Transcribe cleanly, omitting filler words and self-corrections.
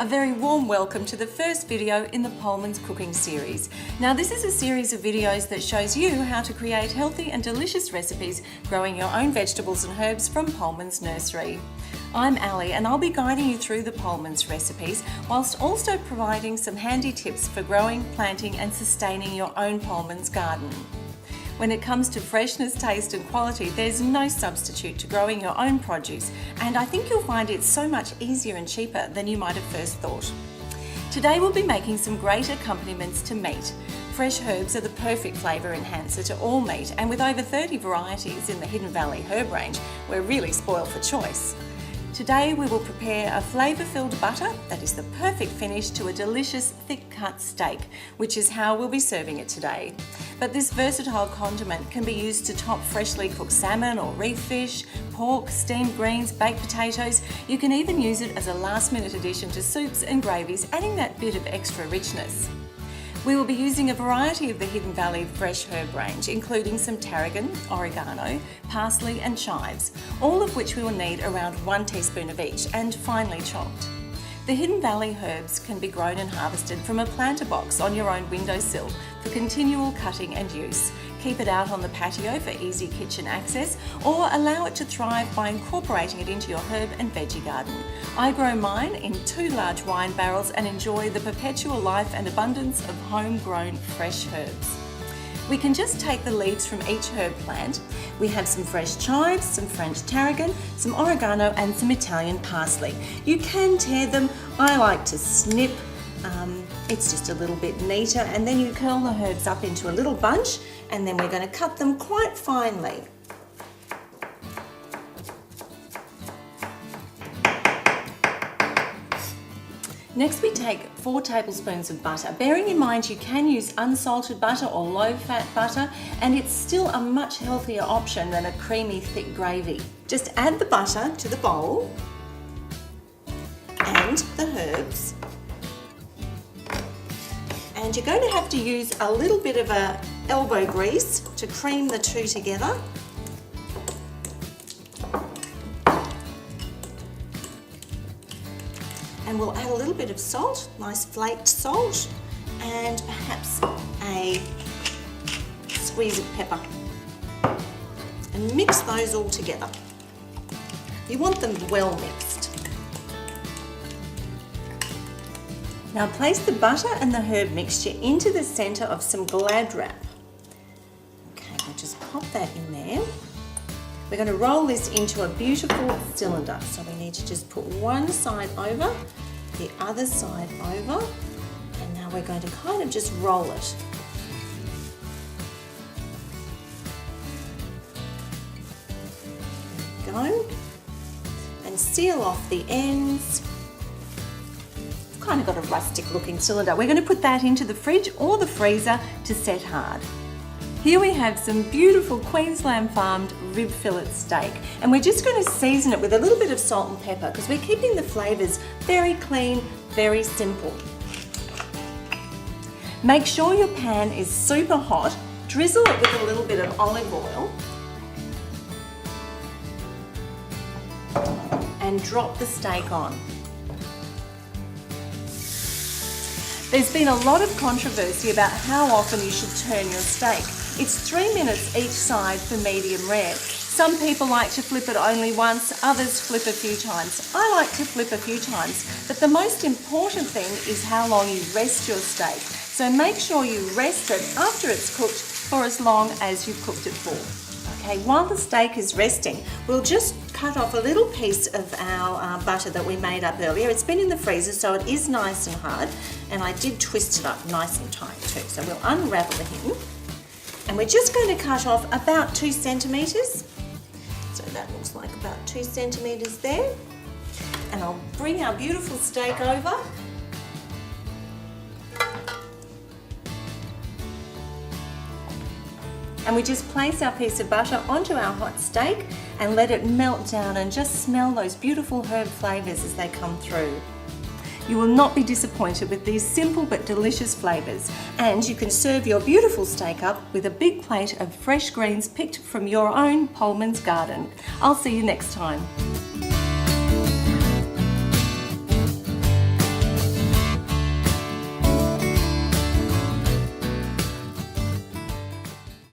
A very warm welcome to the first video in the Pohlmans cooking series. Now this is a series of videos that shows you how to create healthy and delicious recipes growing your own vegetables and herbs from Pohlmans Nursery. I'm Ali and I'll be guiding you through the Pohlmans recipes whilst also providing some handy tips for growing, planting and sustaining your own Pohlmans garden. When it comes to freshness, taste and quality, there's no substitute to growing your own produce, and I think you'll find it so much easier and cheaper than you might have first thought. Today we'll be making some great accompaniments to meat. Fresh herbs are the perfect flavour enhancer to all meat, and with over 30 varieties in the Hidden Valley herb range, we're really spoiled for choice. Today we will prepare a flavour-filled butter that is the perfect finish to a delicious thick-cut steak, which is how we'll be serving it today. But this versatile condiment can be used to top freshly cooked salmon or reef fish, pork, steamed greens, baked potatoes. You can even use it as a last-minute addition to soups and gravies, adding that bit of extra richness. We will be using a variety of the Hidden Valley fresh herb range, including some tarragon, oregano, parsley and chives, all of which we will need around 1 teaspoon of each and finely chopped. The Hidden Valley herbs can be grown and harvested from a planter box on your own windowsill for continual cutting and use. Keep it out on the patio for easy kitchen access, or allow it to thrive by incorporating it into your herb and veggie garden. I grow mine in 2 large wine barrels and enjoy the perpetual life and abundance of homegrown fresh herbs. We can just take the leaves from each herb plant. We have some fresh chives, some French tarragon, some oregano and some Italian parsley. You can tear them. I like to snip. It's just a little bit neater, and then you curl the herbs up into a little bunch, and then we're going to cut them quite finely. Next we take 4 tablespoons of butter, bearing in mind you can use unsalted butter or low-fat butter, and it's still a much healthier option than a creamy thick gravy. Just add the butter to the bowl and the herbs, and you're going to have to use a little bit of elbow grease to cream the two together. And we'll add a little bit of salt, nice flaked salt, and perhaps a squeeze of pepper. And mix those all together. You want them well mixed. Now place the butter and the herb mixture into the centre of some Glad wrap. Okay, we'll just pop that in there. We're going to roll this into a beautiful cylinder. So we need to just put one side over, the other side over, and now we're going to kind of just roll it. There we go. And seal off the ends. It's kind of got a rustic looking cylinder. We're going to put that into the fridge or the freezer to set hard. Here we have some beautiful Queensland farmed rib fillet steak, and we're just going to season it with a little bit of salt and pepper because we're keeping the flavours very clean, very simple. Make sure your pan is super hot, drizzle it with a little bit of olive oil and drop the steak on. There's been a lot of controversy about how often you should turn your steak. It's 3 minutes each side for medium rare. Some people like to flip it only once, others flip a few times. I like to flip a few times, but the most important thing is how long you rest your steak. So make sure you rest it after it's cooked for as long as you've cooked it for. Okay, while the steak is resting, we'll just cut off a little piece of our butter that we made up earlier. It's been in the freezer, so it is nice and hard, and I did twist it up nice and tight too. So we'll unravel him. And we're just going to cut off about 2 centimetres. So that looks like about 2 centimetres there. And I'll bring our beautiful steak over. And we just place our piece of butter onto our hot steak and let it melt down, and just smell those beautiful herb flavours as they come through. You will not be disappointed with these simple but delicious flavours, and you can serve your beautiful steak up with a big plate of fresh greens picked from your own Pohlmans garden. I'll see you next time.